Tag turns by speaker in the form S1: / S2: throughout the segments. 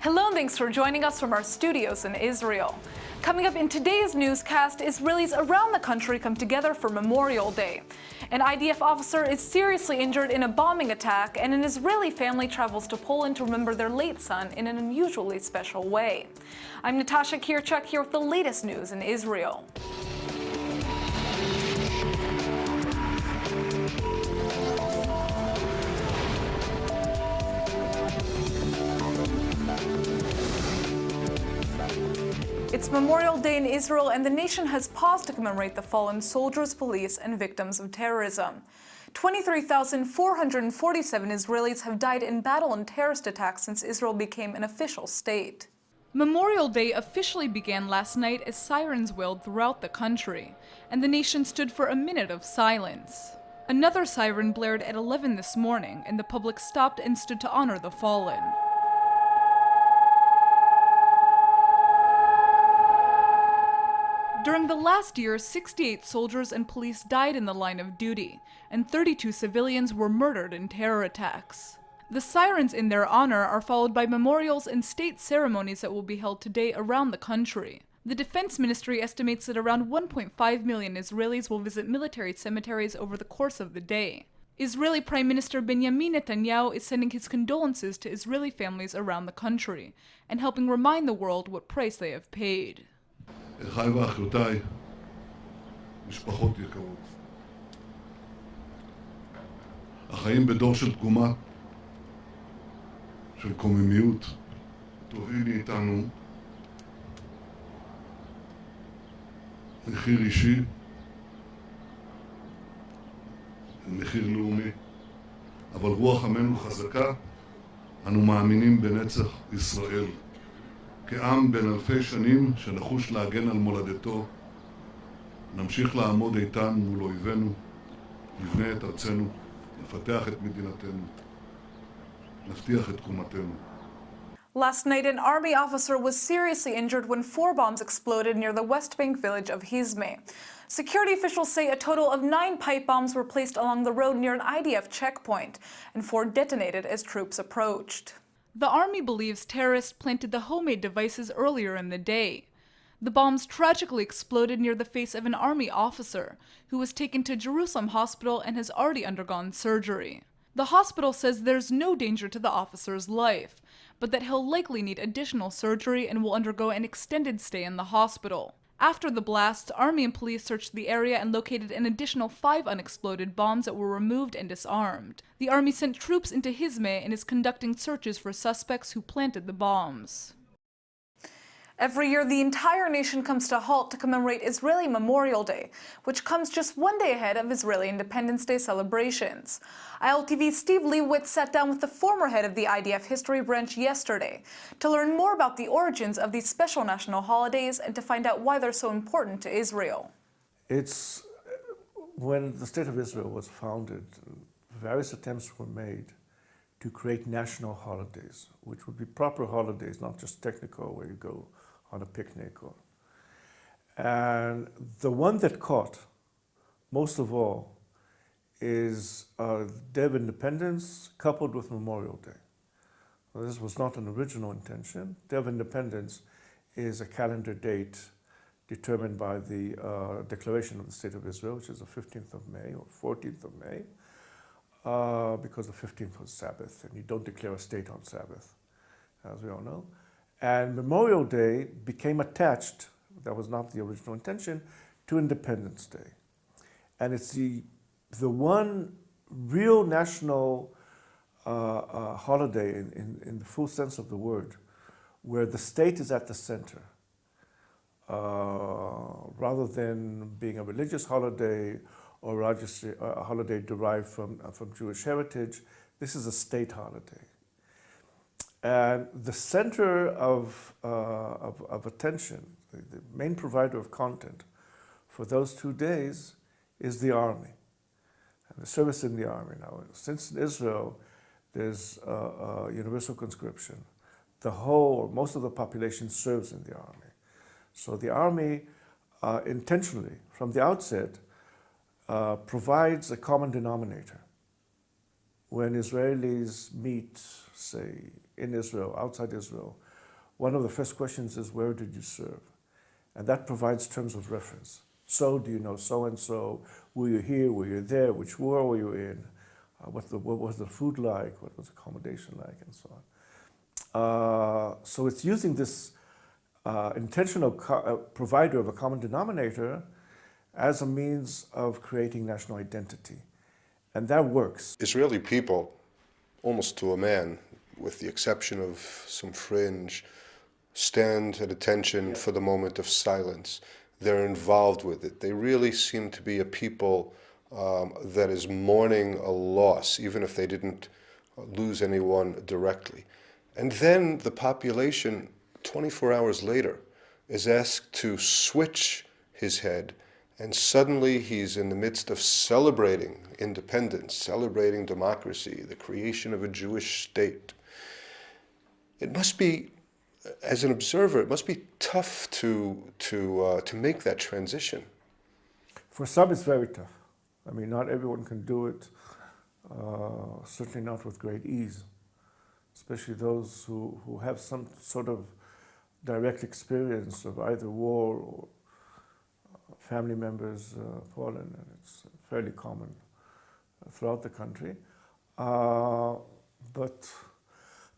S1: Hello and thanks for joining us from our studios in Israel. Coming up in today's newscast, Israelis around the country come together for Memorial Day. An IDF officer is seriously injured in a bombing attack, and an Israeli family travels to Poland to remember their late son in an unusually special way. I'm Natasha Kirchuk here with the latest news in Israel. It's Memorial Day in Israel, and the nation has paused to commemorate the fallen soldiers, police, and victims of terrorism. 23,447 Israelis have died in battle and terrorist attacks since Israel became an official state. Memorial Day officially began last night as sirens wailed throughout the country, and the nation stood for a minute of silence. Another siren blared at 11 this morning, and the public stopped and stood to honor the fallen. During the last year, 68 soldiers and police died in the line of duty, and 32 civilians were murdered in terror attacks. The sirens in their honor are followed by memorials and state ceremonies that will be held today around the country. The Defense Ministry estimates that around 1.5 million Israelis will visit military cemeteries over the course of the day. Israeli Prime Minister Benjamin Netanyahu is sending his condolences to Israeli families around the country, and helping remind the world what price they have paid.
S2: אחיי ואחיותיי, משפחות יקרות. החיים בדור של תקומה, של קוממיות, תובעים מאיתנו מחיר אישי, מחיר לאומי, אבל רוח עמנו חזקה, אנו מאמינים בנצח ישראל. כעם בן אלפי שנים שנחוש להגן על מולדתו, נמשיך לעמוד איתן מול אויבינו, נבנה את ארצנו, נפתח את מדינתנו, נבטיח את תקומתנו.
S1: Last night, an army officer was seriously injured when 4 bombs exploded near the West Bank village of Hizme. Security officials say a total of 9 pipe bombs were placed along the road near an IDF checkpoint, and 4 detonated as troops approached. The army believes terrorists planted the homemade devices earlier in the day. The bombs tragically exploded near the face of an army officer who was taken to Jerusalem Hospital and has already undergone surgery. The hospital says there's no danger to the officer's life, but that he'll likely need additional surgery and will undergo an extended stay in the hospital. After the blasts, Army and police searched the area and located an additional 5 unexploded bombs that were removed and disarmed. The Army sent troops into Hizme and is conducting searches for suspects who planted the bombs. Every year, the entire nation comes to a halt to commemorate Israeli Memorial Day, which comes just one day ahead of Israeli Independence Day celebrations. ILTV's Steve Lewitz sat down with the former head of the IDF History Branch yesterday to learn more about the origins of these special national holidays and to find out why they're so important to Israel.
S3: It's when the State of Israel was founded, various attempts were made to create national holidays, which would be proper holidays, not just technical, where you go on a picnic. And the one that caught most of all is Day of Independence coupled with Memorial Day. Well, this was not an original intention. Day of Independence is a calendar date determined by the Declaration of the State of Israel, which is the 15th of May or 14th of May, because the 15th was Sabbath, and you don't declare a state on Sabbath, as we all know. And Memorial Day became attached, that was not the original intention, to Independence Day. And it's the one real national holiday in the full sense of the word, where the state is at the center. Rather than being a religious holiday or a holiday derived from Jewish heritage, this is a state holiday. And the center of attention, the main provider of content for those 2 days is the army and the service in the army. Now, since in Israel there's universal conscription, the whole or most of the population serves in the army. So the army intentionally, from the outset, provides a common denominator. When Israelis meet, say, in Israel, outside Israel, one of the first questions is, where did you serve? And that provides terms of reference. So, do you know so-and-so? Were you here? Were you there? Which war were you in? What was the food like? What was accommodation like? And so on. So it's using this intentional provider of a common denominator as a means of creating national identity. And that works.
S4: Israeli people, almost to a man, with the exception of some fringe, stand at attention for the moment of silence. They're involved with it. They really seem to be a people that is mourning a loss, even if they didn't lose anyone directly. And then the population, 24 hours later, is asked to switch his head, and suddenly he's in the midst of celebrating independence, celebrating democracy, the creation of a Jewish state. It must be, as an observer, it must be tough to make that transition.
S3: For some, it's very tough. I mean, not everyone can do it, certainly not with great ease, especially those who have some sort of direct experience of either war or family members fallen, and it's fairly common throughout the country. But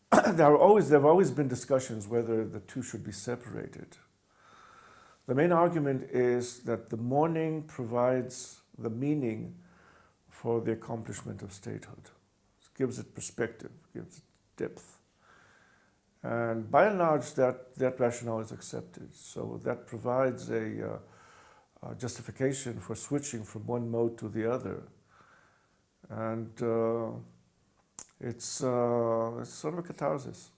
S3: there have always been discussions whether the two should be separated. The main argument is that the mourning provides the meaning for the accomplishment of statehood. It gives it perspective, gives it depth. And by and large, that rationale is accepted. So that provides a justification for switching from one mode to the other. And it's sort of a catharsis.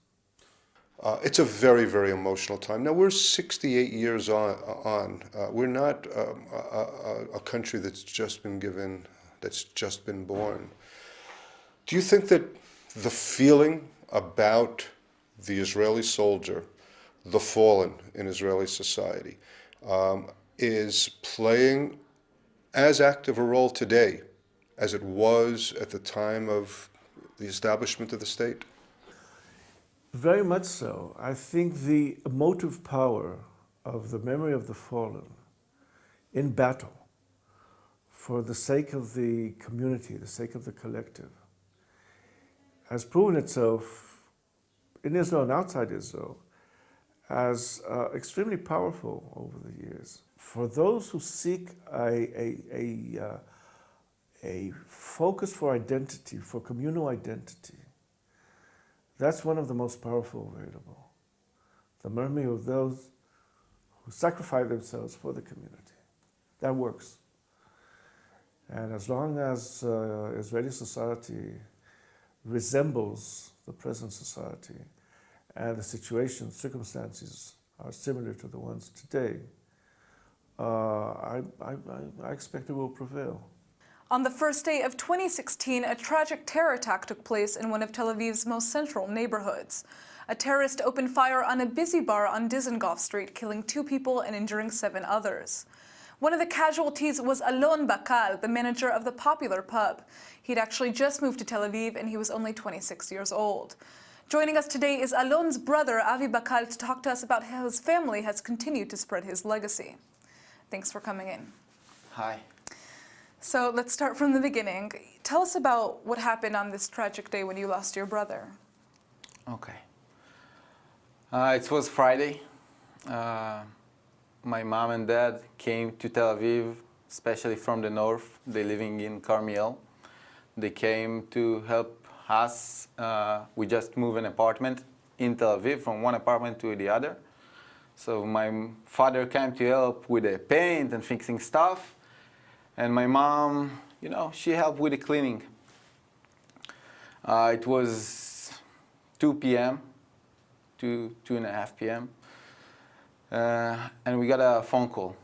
S4: It's a very, very emotional time. Now, we're 68 years on. We're not a country that's just been born. Do you think that the feeling about the Israeli soldier, the fallen in Israeli society, is playing as active a role today as it was at the time of the establishment of the state?
S3: Very much so. I think the emotive power of the memory of the fallen in battle for the sake of the community, the sake of the collective, has proven itself in Israel and outside Israel as extremely powerful over the years. For those who seek a focus for identity, for communal identity, that's one of the most powerful available. The memory of those who sacrifice themselves for the community. That works. And as long as Israeli society resembles the present society and the situation, circumstances are similar to the ones today, I expect it will prevail.
S1: On the first day of 2016, a tragic terror attack took place in one of Tel Aviv's most central neighborhoods. A terrorist opened fire on a busy bar on Dizengoff Street, killing 2 people and injuring 7 others. One of the casualties was Alon Bakal, the manager of the popular pub. He'd actually just moved to Tel Aviv and he was only 26 years old. Joining us today is Alon's brother, Avi Bakal, to talk to us about how his family has continued to spread his legacy. Thanks for coming in.
S5: Hi.
S1: So let's start from the beginning. Tell us about what happened on this tragic day when you lost your brother.
S5: Okay. It was Friday. My mom and dad came to Tel Aviv, especially from the north. They're living in Carmiel. They came to help us. We just moved an apartment in Tel Aviv from one apartment to the other. So my father came to help with the paint and fixing stuff. And my mom, she helped with the cleaning. It was 2 p.m., 2:30 p.m. And we got a phone call.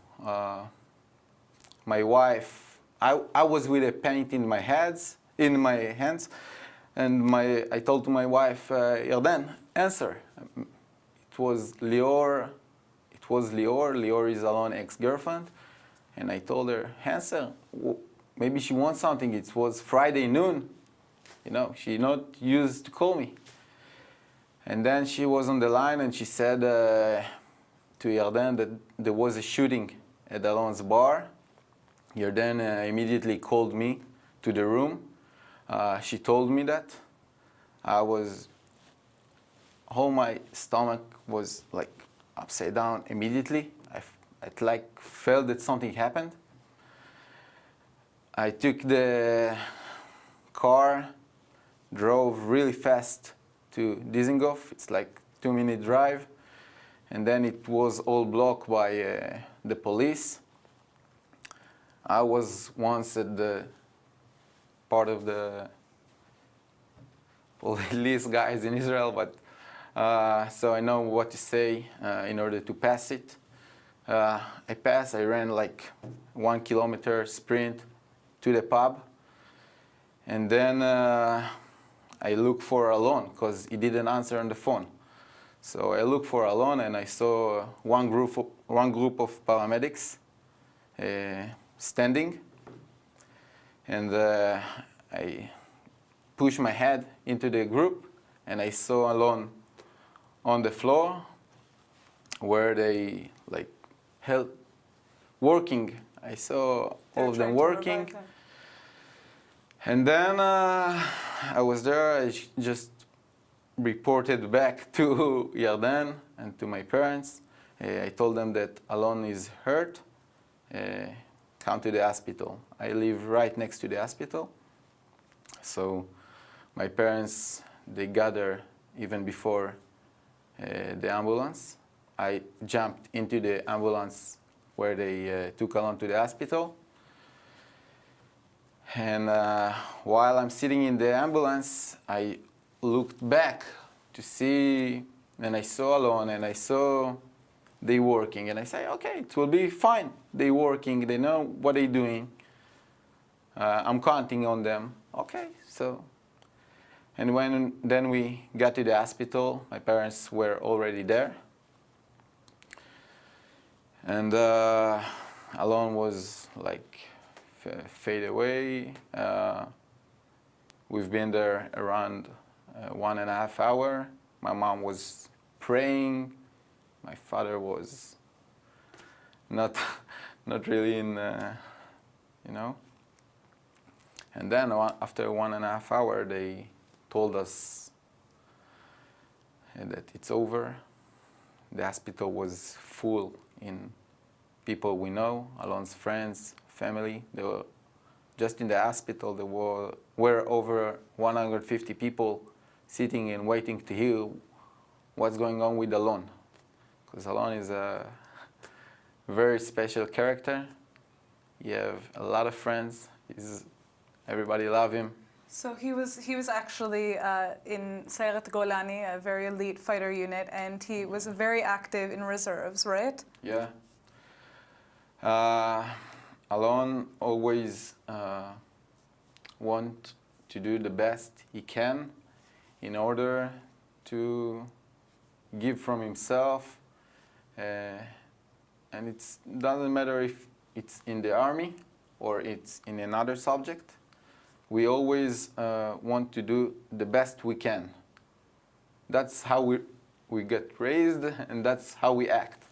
S5: My wife, I was with a paint in my hands, and I told to my wife, Yarden, answer. It was Lior. Lior is Alon's ex-girlfriend. And I told her, answer. Maybe she wants something. It was Friday noon. She not used to call me. And then she was on the line and she said to Yarden that there was a shooting at Alon's bar. Yarden immediately called me to the room. She told me that. Whole my stomach was like upside down immediately. I like felt that something happened. I took the car, drove really fast to Dizengoff. It's like 2-minute drive. And then it was all blocked by the police. I was once at the part of the police guys in Israel, but so I know what to say in order to pass it. I ran like 1 kilometer sprint to the pub. And then I looked for Alon because he didn't answer on the phone. So I looked for Alon and I saw one group of paramedics standing. And I pushed my head into the group and I saw Alon on the floor where they like held working. I saw all of them working. And then I was there. I just reported back to Yarden and to my parents. I told them that Alon is hurt. Come to the hospital. I live right next to the hospital. So my parents, they got there even before the ambulance. I jumped into the ambulance where they took Alon to the hospital. And while I'm sitting in the ambulance, I looked back to see, and I saw Alon, and I saw they working. And I say, okay, it will be fine. They working, they know what they're doing. I'm counting on them. Okay, so. And then we got to the hospital, my parents were already there. And Alon was like fade away. We've been there around 1.5 hours. My mom was praying. My father was not really in, you know. And then after 1.5 hours, they told us that it's over. The hospital was full in people we know, Alon's friends, family. They were just in the hospital. There were over 150 people sitting and waiting to hear what's going on with Alon, because Alon is a very special character. You have a lot of friends. Everybody love him.
S1: So he was actually in Sayeret Golani, a very elite fighter unit, and he was very active in reserves, right?
S5: Yeah. Alon always want to do the best he can in order to give from himself, and it doesn't matter if it's in the army or it's in another subject. We always want to do the best we can. That's how we get raised, and that's how we act.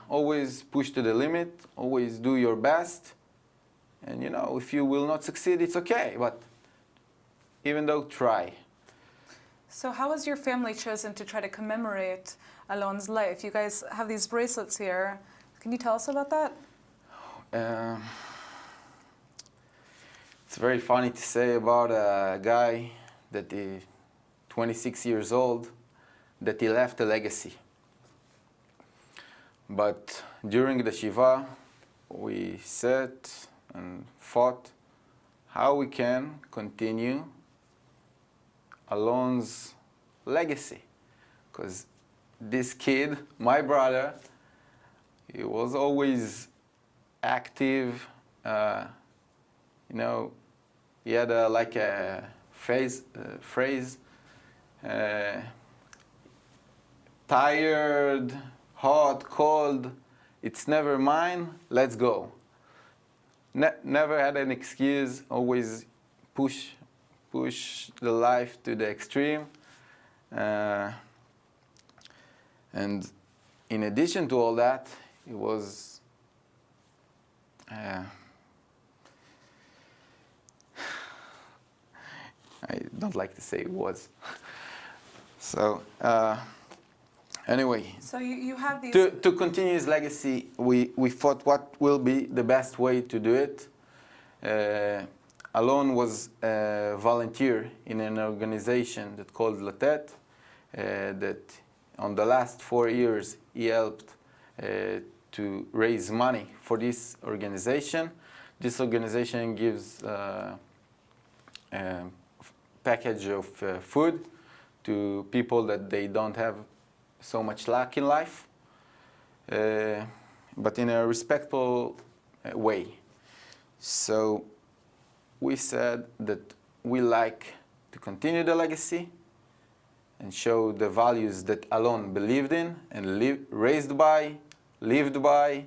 S5: Always push to the limit, always do your best. And you know, if you will not succeed, it's okay, but even though, try.
S1: So how has your family chosen to try to commemorate Alon's life? You guys have these bracelets here. Can you tell us about that?
S5: It's very funny to say about a guy that is 26 years old, that he left a legacy. But during the Shiva, we sat and thought how we can continue Alon's legacy. Because this kid, my brother, he was always active. You know, he had like a phrase, tired, hot, cold, it's never mine, let's go. Never had an excuse, always push the life to the extreme. And in addition to all that, it was I don't like to say it was. So anyway,
S1: So you have these.
S5: to continue his legacy, we thought what will be the best way to do it. Alon was a volunteer in an organization that called Latet, that on the last 4 years he helped to raise money for this organization. This organization gives a package of food to people that they don't have so much luck in life, but in a respectful way. So we said that we like to continue the legacy and show the values that Alon believed in and raised by, lived by.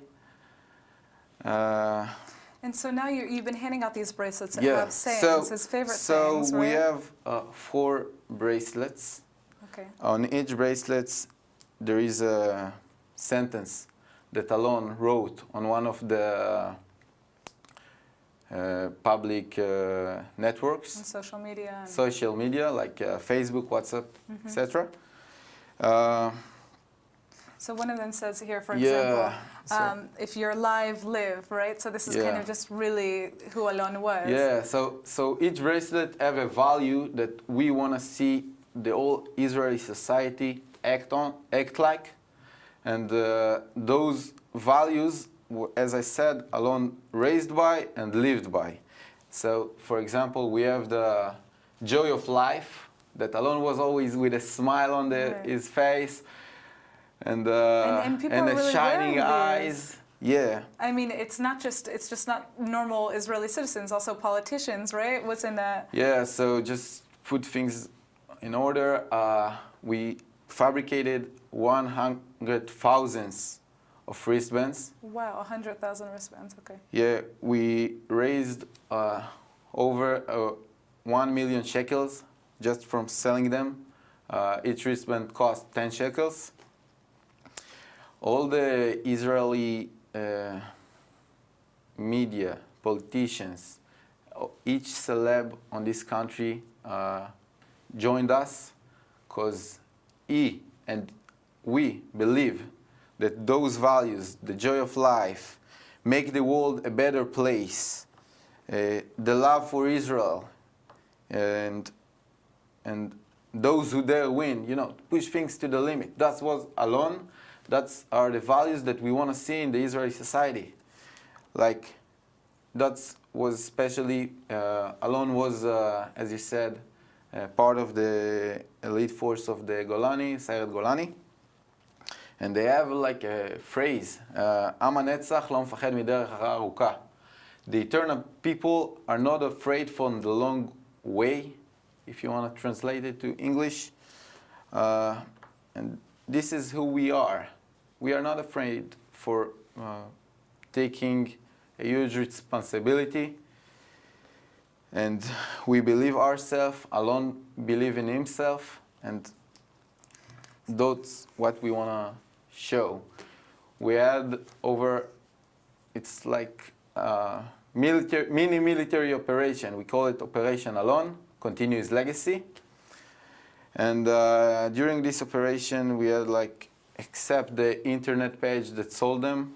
S1: And so now you've been handing out these bracelets that
S5: Yeah,
S1: have sayings, his favorite sayings,
S5: so
S1: right?
S5: we have 4 bracelets.
S1: Okay.
S5: On each bracelet, there is a sentence that Alon wrote on one of the public networks,
S1: On social media. And
S5: social media like Facebook, WhatsApp, etc.
S1: so one of them says here, for
S5: Yeah,
S1: example, if you're alive, live, right? So this is kind
S5: Yeah.
S1: of just really who Alon was.
S5: Yeah, so each bracelet have a value that we want to see the whole Israeli society act like, and those values, as I said, Alon raised by and lived by. So, for example, we have the joy of life, that Alon was always with a smile on
S1: Right.
S5: his face, and
S1: people are
S5: the
S1: really
S5: shining
S1: wearing these.
S5: eyes. Yeah.
S1: I mean, it's just not normal Israeli citizens, also politicians, right? What's in that?
S5: Yeah, so just put things in order. We fabricated 100,000 of wristbands.
S1: Wow, 100,000 wristbands, okay.
S5: Yeah, we raised over 1 million shekels just from selling them. Each wristband cost 10 shekels. All the Israeli media, politicians, each celeb on this country joined us because he and we believe that those values, the joy of life, make the world a better place, the love for Israel, and those who dare win, push things to the limit. That was Alon. That's are the values that we want to see in the Israeli society. Like, that was especially, Alon was, as you said, part of the elite force of the Golani, Sayeret Golani. And they have like a phrase, Am hanetzach lo mfached miderech hara aruka. The eternal people are not afraid from the long way, if you want to translate it to English. And this is who we are. We are not afraid for taking a huge responsibility. And we believe ourselves, Alon believe in himself, and that's what we want to show. We had over, it's like a mini military operation. We call it Operation Alon, continue his legacy. And during this operation, we had except the internet page that sold them,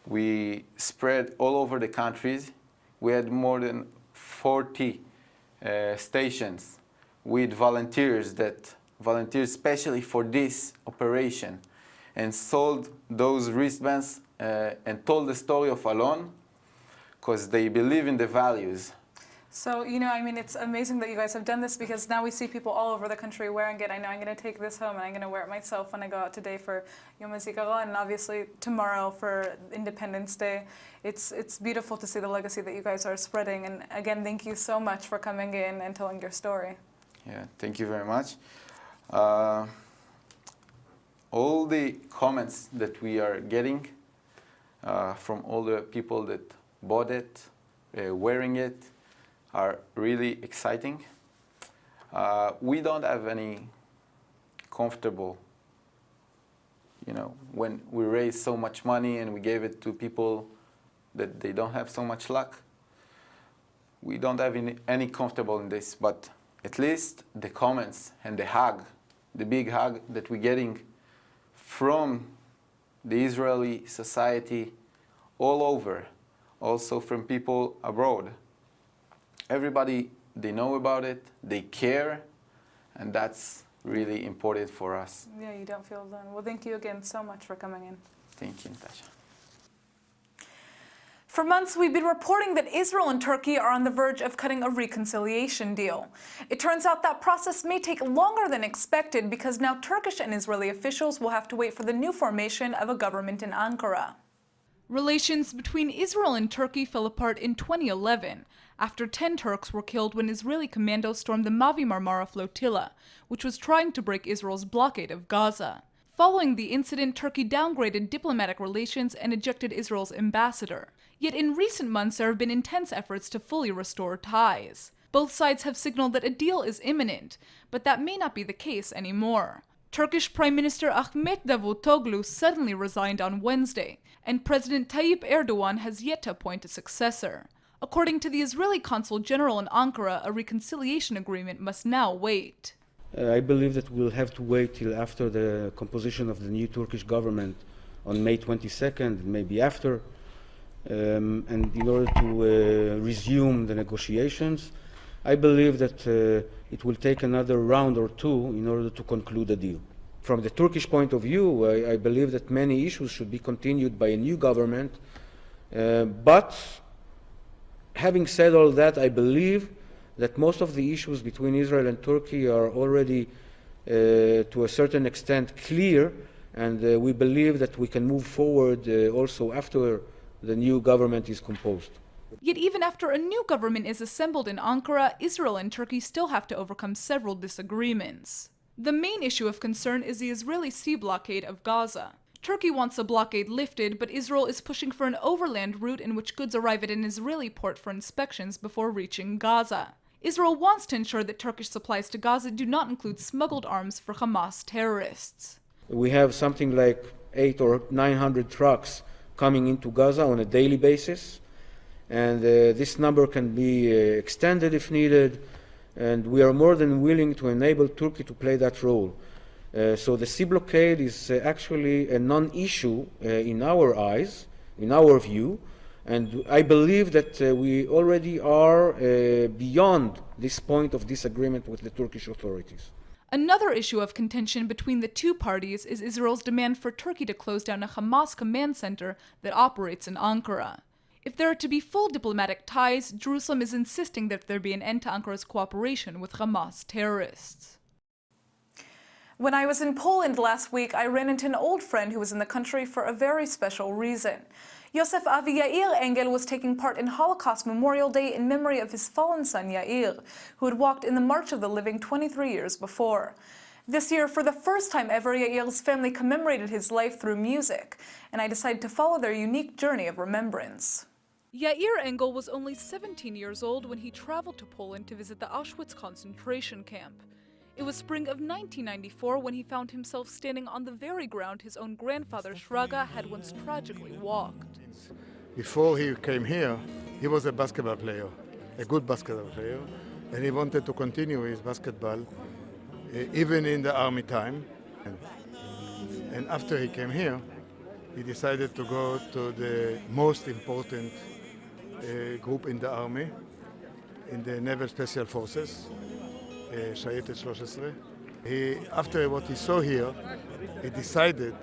S5: we spread all over the countries. We had more than 40 stations with volunteers especially for this operation, and sold those wristbands and told the story of Alon because they believe in the values.
S1: So, I mean, it's amazing that you guys have done this, because now we see people all over the country wearing it. I know I'm going to take this home and I'm going to wear it myself when I go out today for Yom HaZikaron, and obviously tomorrow for Independence Day. It's beautiful to see the legacy that you guys are spreading. And again, thank you so much for coming in and telling your story.
S5: Yeah, thank you very much. All the comments that we are getting from all the people that bought it, wearing it, are really exciting. We don't have any comfortable. You know, when we raise so much money and we gave it to people that they don't have so much luck, we don't have any comfortable in this, but at least the comments and the hug, the big hug that we're getting from the Israeli society all over, also from people abroad. Everybody, they know about it, they care, and that's really important for us.
S1: Yeah, you don't feel alone. Well, thank you again so much for coming in.
S5: Thank you, Natasha.
S1: For months, we've been reporting that Israel and Turkey are on the verge of cutting a reconciliation deal. It turns out that process may take longer than expected because now Turkish and Israeli officials will have to wait for the new formation of a government in Ankara. Relations between Israel and Turkey fell apart in 2011 after 10 Turks were killed when Israeli commandos stormed the Mavi Marmara flotilla, which was trying to break Israel's blockade of Gaza. Following the incident, Turkey downgraded diplomatic relations and ejected Israel's ambassador. Yet in recent months, there have been intense efforts to fully restore ties. Both sides have signaled that a deal is imminent, but that may not be the case anymore. Turkish Prime Minister Ahmet Davutoglu suddenly resigned on Wednesday, and President Tayyip Erdogan has yet to appoint a successor. According to the Israeli Consul General in Ankara, a reconciliation agreement must now wait.
S6: I believe that we'll have to wait till after the composition of the new Turkish government on May 22nd, maybe after, and in order to resume the negotiations. I believe that it will take another round or two in order to conclude a deal. From the Turkish point of view, I believe that many issues should be continued by a new government, but having said all that, I believe that most of the issues between Israel and Turkey are already, to a certain extent, clear, and we believe that we can move forward also after the new government is composed.
S1: Yet even after a new government is assembled in Ankara, Israel and Turkey still have to overcome several disagreements. The main issue of concern is the Israeli sea blockade of Gaza. Turkey wants the blockade lifted, but Israel is pushing for an overland route in which goods arrive at an Israeli port for inspections before reaching Gaza. Israel wants to ensure that Turkish supplies to Gaza do not include smuggled arms for Hamas terrorists.
S6: We have something like 800 or 900 trucks coming into Gaza on a daily basis, and this number can be extended if needed, and we are more than willing to enable Turkey to play that role. So the sea blockade is actually a non-issue in our eyes, in our view, and I believe that we already are beyond this point of disagreement with the Turkish authorities.
S1: Another issue of contention between the two parties is Israel's demand for Turkey to close down a Hamas command center that operates in Ankara. If there are to be full diplomatic ties, Jerusalem is insisting that there be an end to Ankara's cooperation with Hamas terrorists. When I was in Poland last week, I ran into an old friend who was in the country for a very special reason. Yosef Avi Yair Engel was taking part in Holocaust Memorial Day in memory of his fallen son Yair, who had walked in the March of the Living 23 years before. This year, for the first time ever, Yair's family commemorated his life through music, and I decided to follow their unique journey of remembrance. Yair Engel was only 17 years old when he traveled to Poland to visit the Auschwitz concentration camp. It was spring of 1994 when he found himself standing on the very ground his own grandfather Shraga had once tragically walked.
S7: Before he came here, he was a basketball player, a good basketball player, and he wanted to continue his basketball even in the army time. And after he came here, he decided to go to the most important group in the army, in the Naval Special Forces, Shayetet 13. After what he saw here, he decided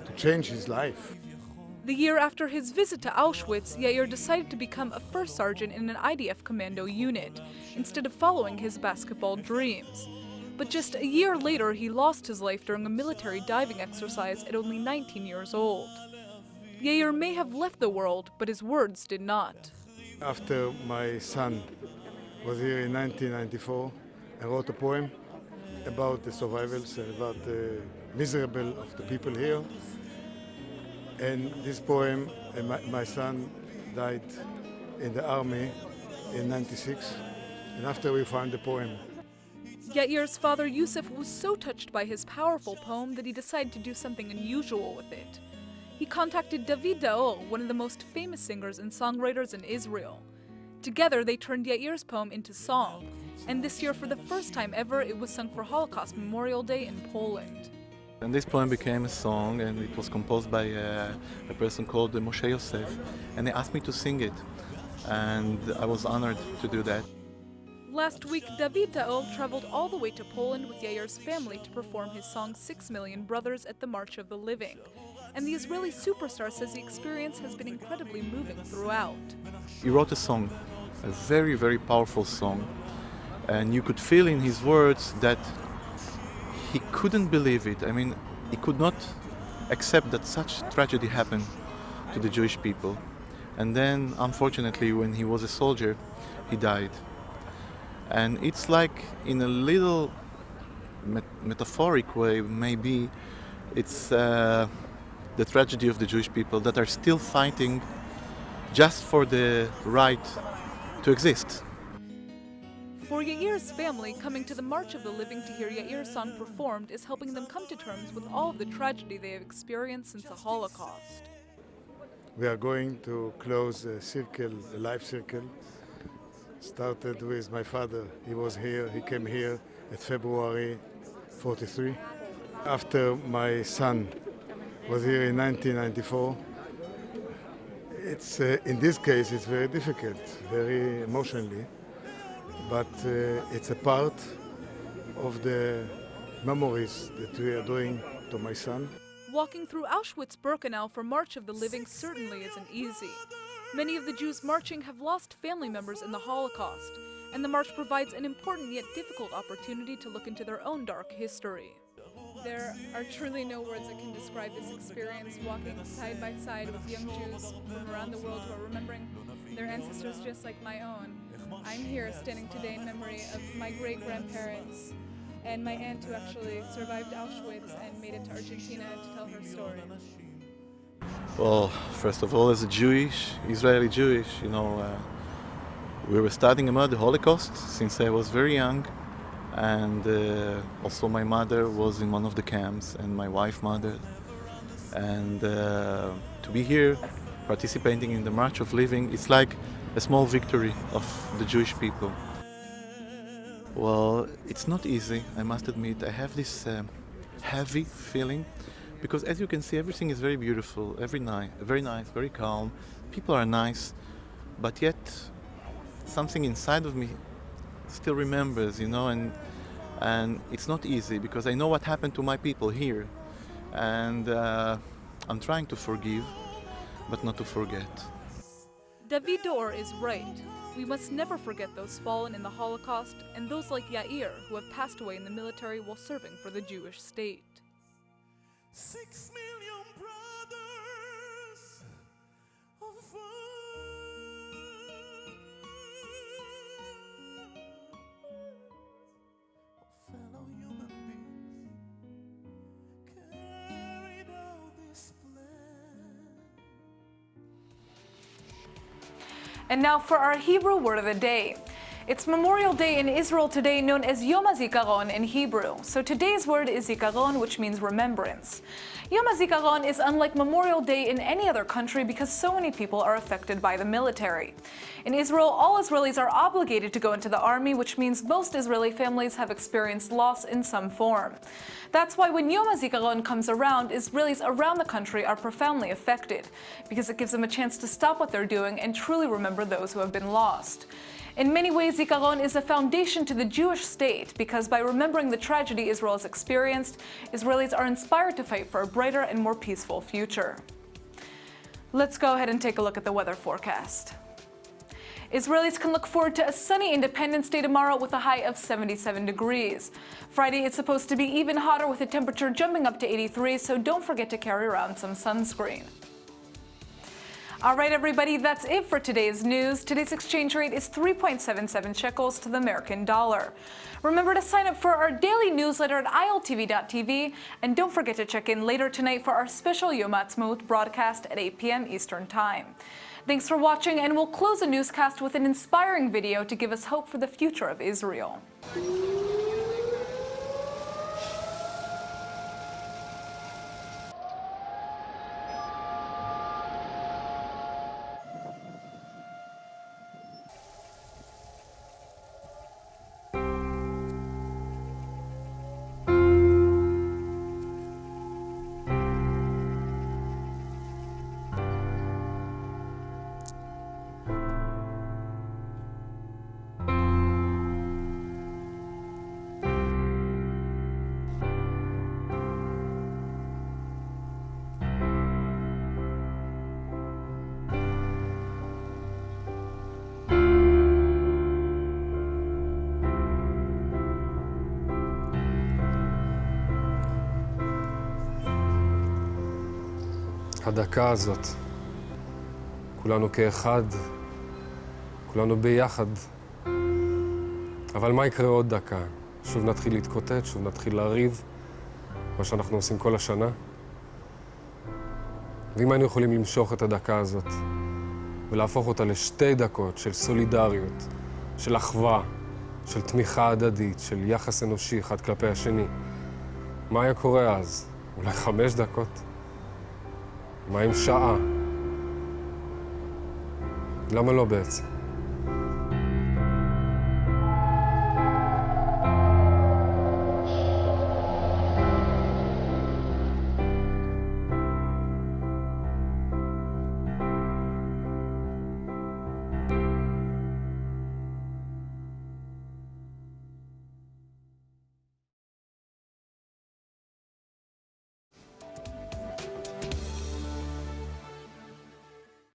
S7: to change his life.
S1: The year after his visit to Auschwitz, Yair decided to become a first sergeant in an IDF commando unit, instead of following his basketball dreams. But just a year later, he lost his life during a military diving exercise at only 19 years old. Yair may have left the world, but his words did not.
S7: After my son was here in 1994, I wrote a poem about the survivals and about the miserable of the people here. And this poem, my son died in the army in '96, and after we found the poem.
S1: Yair's father Yusuf was so touched by his powerful poem that he decided to do something unusual with it. He contacted David Daol, one of the most famous singers and songwriters in Israel. Together, they turned Yair's poem into song, and this year, for the first time ever, it was sung for Holocaust Memorial Day in Poland.
S8: And this poem became a song, and it was composed by a person called Moshe Yosef, and they asked me to sing it, and I was honored to do that.
S1: Last week, David Daol traveled all the way to Poland with Yair's family to perform his song 6 Million Brothers at the March of the Living. And the Israeli superstar says the experience has been incredibly moving throughout.
S8: He wrote a song, a very, very powerful song, and you could feel in his words that he couldn't believe it. I mean, he could not accept that such tragedy happened to the Jewish people. And then, unfortunately, when he was a soldier, he died. And it's like, in a little metaphoric way, maybe, it's the tragedy of the Jewish people that are still fighting just for the right to exist.
S1: For Yair's family, coming to the March of the Living to hear Yair's song performed is helping them come to terms with all of the tragedy they have experienced since the Holocaust.
S7: We are going to close a circle, a life circle. Started with my father. He was here, he came here at February 43. After my son was here in 1994. It's, in this case, it's very difficult, very emotionally, but it's a part of the memories that we are doing to my son.
S1: Walking through Auschwitz-Birkenau for March of the Living certainly isn't easy. Many of the Jews marching have lost family members in the Holocaust, and the march provides an important yet difficult opportunity to look into their own dark history. There are truly no words that can describe this experience, walking side by side with young Jews from around the world who are remembering their ancestors just like my own. I'm here standing today in memory of my great-grandparents and my aunt who actually survived Auschwitz and made it to Argentina to tell her story.
S8: Well, first of all, as a Israeli Jewish, we were studying about the Holocaust since I was very young. And also my mother was in one of the camps, and my wife mother. And to be here participating in the March of Living, it's like a small victory of the Jewish people. Well, it's not easy, I must admit. I have this heavy feeling because, as you can see, everything is very beautiful, very nice, very calm. People are nice, but yet something inside of me still remembers, and it's not easy because I know what happened to my people here, and I'm trying to forgive, but not to forget.
S1: David Dor is right. We must never forget those fallen in the Holocaust and those like Yair who have passed away in the military while serving for the Jewish state.
S9: 6 million brothers of fellow human beings carried out this plan.
S1: And now for our Hebrew word of the day. It's Memorial Day in Israel today, known as Yom HaZikaron in Hebrew. So today's word is Zikaron, which means remembrance. Yom HaZikaron is unlike Memorial Day in any other country because so many people are affected by the military. In Israel, all Israelis are obligated to go into the army, which means most Israeli families have experienced loss in some form. That's why when Yom HaZikaron comes around, Israelis around the country are profoundly affected, because it gives them a chance to stop what they're doing and truly remember those who have been lost. In many ways, Zikaron is a foundation to the Jewish state because by remembering the tragedy Israel has experienced, Israelis are inspired to fight for a brighter and more peaceful future. Let's go ahead and take a look at the weather forecast. Israelis can look forward to a sunny Independence Day tomorrow with a high of 77 degrees. Friday is supposed to be even hotter with the temperature jumping up to 83, so don't forget to carry around some sunscreen. All right, everybody, that's it for today's news. Today's exchange rate is 3.77 shekels to the American dollar. Remember to sign up for our daily newsletter at ILTV.tv, and don't forget to check in later tonight for our special Yom Ha'atzmaut broadcast at 8 p.m. Eastern Time. Thanks for watching, and we'll close the newscast with an inspiring video to give us hope for the future of Israel.
S10: הדקה הזאת, כולנו כאחד, כולנו ביחד. אבל מה יקרה עוד דקה? שוב נתחיל להתקוטט, שוב נתחיל לריב, מה שאנחנו עושים כל השנה. ואם היינו יכולים למשוך את הדקה הזאת ולהפוך אותה לשתי דקות של סולידריות, של אחווה, של תמיכה הדדית, של יחס אנושי אחד כלפי השני, מה היה קורה אז? אולי 5 דקות? מה עם שעה? למה לא בעצם?